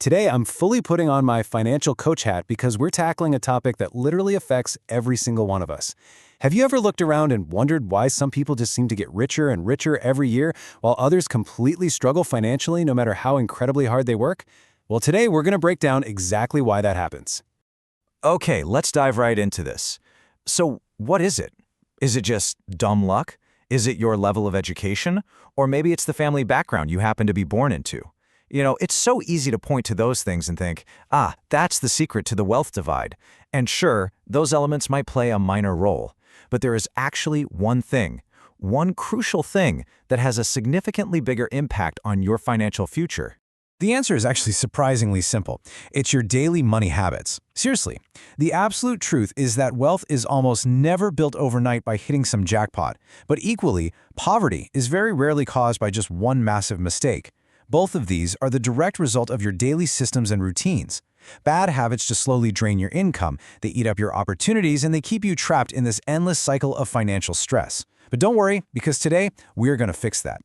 Today, I'm fully putting on my financial coach hat because we're tackling a topic that literally affects every single one of us. Have you ever looked around and wondered why some people just seem to get richer and richer every year while others completely struggle financially no matter how incredibly hard they work? Well, today we're going to break down exactly why that happens. Okay, let's dive right into this. So, what is it? Is it just dumb luck? Is it your level of education? Or maybe it's the family background you happen to be born into? It's so easy to point to those things and think, that's the secret to the wealth divide. And sure, those elements might play a minor role. But there is actually one crucial thing that has a significantly bigger impact on your financial future. The answer is actually surprisingly simple. It's your daily money habits. Seriously, the absolute truth is that wealth is almost never built overnight by hitting some jackpot. But equally, poverty is very rarely caused by just one massive mistake. Both of these are the direct result of your daily systems and routines. Bad habits just slowly drain your income, they eat up your opportunities, and they keep you trapped in this endless cycle of financial stress. But don't worry, because today, we're going to fix that.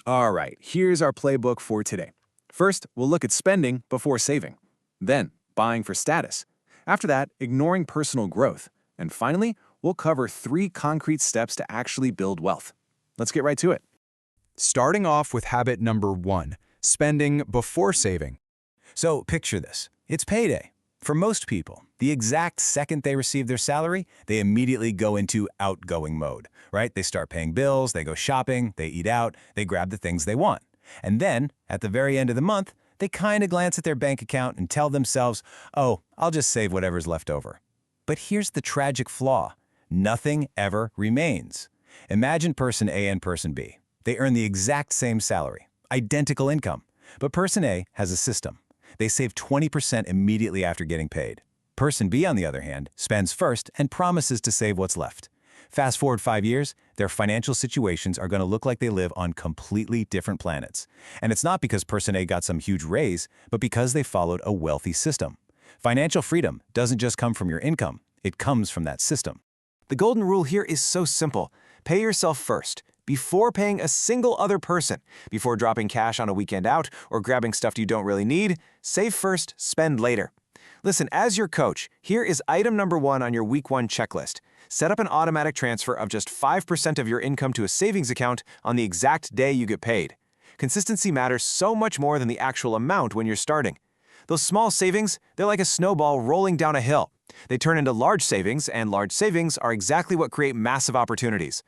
All right, here's our playbook for today. First, we'll look at spending before saving. Then, buying for status. After that, ignoring personal growth. And finally, we'll cover 3 concrete steps to actually build wealth. Let's get right to it. Starting off with habit number 1, spending before saving. So picture this. It's payday. For most people, the exact second they receive their salary, they immediately go into outgoing mode, right? They start paying bills, they go shopping, they eat out, they grab the things they want. And then, at the very end of the month, they kind of glance at their bank account and tell themselves, oh, I'll just save whatever's left over. But here's the tragic flaw. Nothing ever remains. Imagine person A and person B. They earn the exact same salary, identical income. But person A has a system. They save 20% immediately after getting paid. Person B, on the other hand, spends first and promises to save what's left. Fast forward 5 years, their financial situations are going to look like they live on completely different planets. And it's not because person A got some huge raise, but because they followed a wealthy system. Financial freedom doesn't just come from your income, it comes from that system. The golden rule here is so simple. Pay yourself first, before paying a single other person. Before dropping cash on a weekend out or grabbing stuff you don't really need, save first, spend later. Listen, as your coach, here is item number 1 on your week 1 checklist. Set up an automatic transfer of just 5% of your income to a savings account on the exact day you get paid. Consistency matters so much more than the actual amount when you're starting. Those small savings, they're like a snowball rolling down a hill. They turn into large savings, and large savings are exactly what create massive opportunities.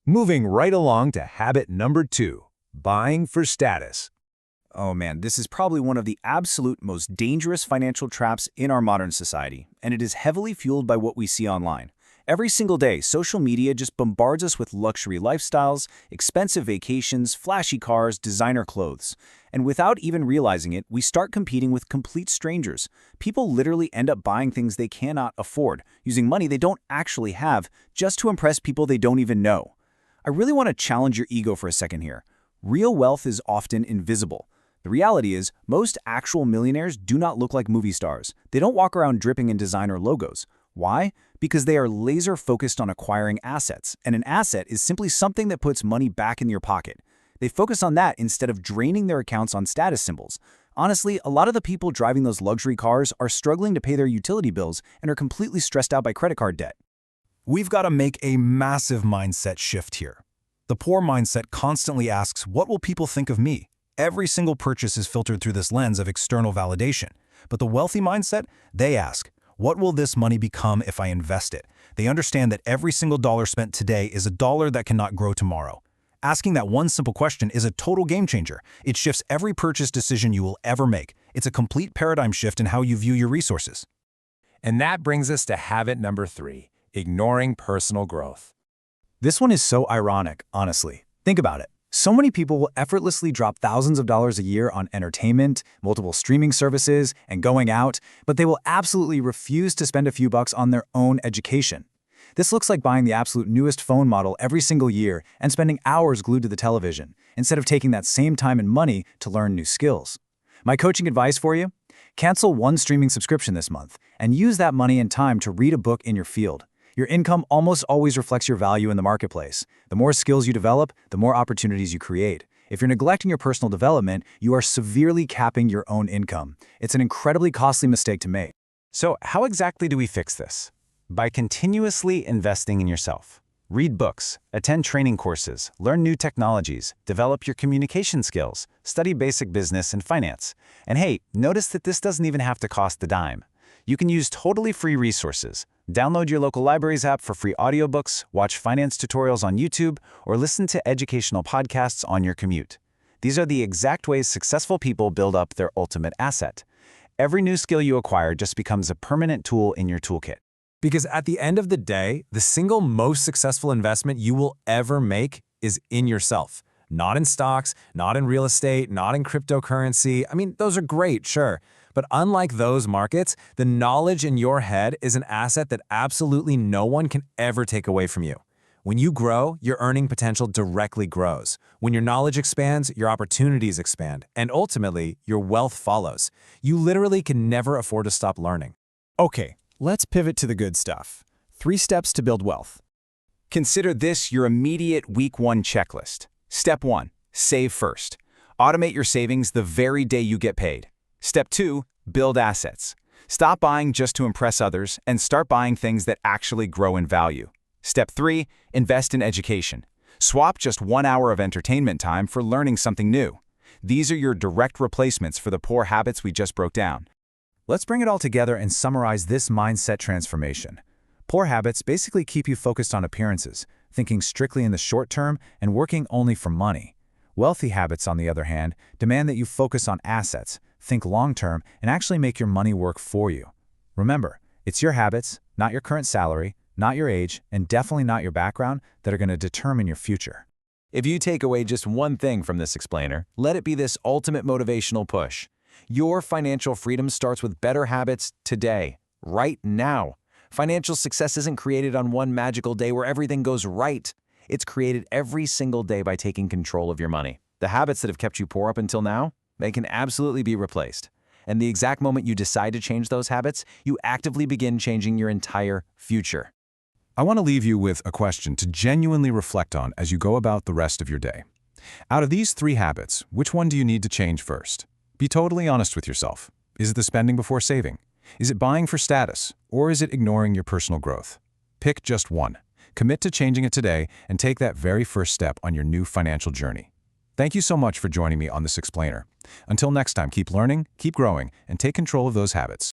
Moving right along to habit number 2, buying for status. Oh man, this is probably one of the absolute most dangerous financial traps in our modern society, and it is heavily fueled by what we see online. Every single day, social media just bombards us with luxury lifestyles, expensive vacations, flashy cars, designer clothes. And without even realizing it, we start competing with complete strangers. People literally end up buying things they cannot afford, using money they don't actually have, just to impress people they don't even know. I really want to challenge your ego for a second here. Real wealth is often invisible. The reality is, most actual millionaires do not look like movie stars. They don't walk around dripping in designer logos. Why? Because they are laser focused on acquiring assets, and an asset is simply something that puts money back in your pocket. They focus on that instead of draining their accounts on status symbols. Honestly, a lot of the people driving those luxury cars are struggling to pay their utility bills and are completely stressed out by credit card debt. We've got to make a massive mindset shift here. The poor mindset constantly asks, what will people think of me? Every single purchase is filtered through this lens of external validation. But the wealthy mindset, they ask, what will this money become if I invest it? They understand that every single dollar spent today is a dollar that cannot grow tomorrow. Asking that one simple question is a total game changer. It shifts every purchase decision you will ever make. It's a complete paradigm shift in how you view your resources. And that brings us to habit number 3, ignoring personal growth. This one is so ironic, honestly. Think about it. So many people will effortlessly drop thousands of dollars a year on entertainment, multiple streaming services, and going out, but they will absolutely refuse to spend a few bucks on their own education. This looks like buying the absolute newest phone model every single year and spending hours glued to the television, instead of taking that same time and money to learn new skills. My coaching advice for you? Cancel one streaming subscription this month and use that money and time to read a book in your field. Your income almost always reflects your value in the marketplace. The more skills you develop, the more opportunities you create. If you're neglecting your personal development, you are severely capping your own income. It's an incredibly costly mistake to make. So how exactly do we fix this? By continuously investing in yourself. Read books, attend training courses, learn new technologies, develop your communication skills, study basic business and finance. And hey, notice that this doesn't even have to cost a dime. You can use totally free resources. Download your local libraries app for free audiobooks, watch finance tutorials on YouTube, or listen to educational podcasts on your commute. These are the exact ways successful people build up their ultimate asset. Every new skill you acquire just becomes a permanent tool in your toolkit. Because at the end of the day, the single most successful investment you will ever make is in yourself. Not in stocks, not in real estate, not in cryptocurrency. I mean, those are great, sure. But unlike those markets, the knowledge in your head is an asset that absolutely no one can ever take away from you. When you grow, your earning potential directly grows. When your knowledge expands, your opportunities expand. And ultimately, your wealth follows. You literally can never afford to stop learning. Okay, let's pivot to the good stuff. 3 steps to build wealth. Consider this your immediate week 1 checklist. Step 1, save first. Automate your savings the very day you get paid. Step 2, build assets. Stop buying just to impress others and start buying things that actually grow in value. Step 3, invest in education. Swap just 1 hour of entertainment time for learning something new. These are your direct replacements for the poor habits we just broke down. Let's bring it all together and summarize this mindset transformation. Poor habits basically keep you focused on appearances, thinking strictly in the short term and working only for money. Wealthy habits, on the other hand, demand that you focus on assets, think long-term, and actually make your money work for you. Remember, it's your habits, not your current salary, not your age, and definitely not your background that are going to determine your future. If you take away just one thing from this explainer, let it be this ultimate motivational push. Your financial freedom starts with better habits today, right now. Financial success isn't created on one magical day where everything goes right. It's created every single day by taking control of your money. The habits that have kept you poor up until now, they can absolutely be replaced. And the exact moment you decide to change those habits, you actively begin changing your entire future. I want to leave you with a question to genuinely reflect on as you go about the rest of your day. Out of these 3 habits, which one do you need to change first? Be totally honest with yourself. Is it the spending before saving? Is it buying for status? Or is it ignoring your personal growth? Pick just one. Commit to changing it today and take that very first step on your new financial journey. Thank you so much for joining me on this explainer. Until next time, keep learning, keep growing, and take control of those habits.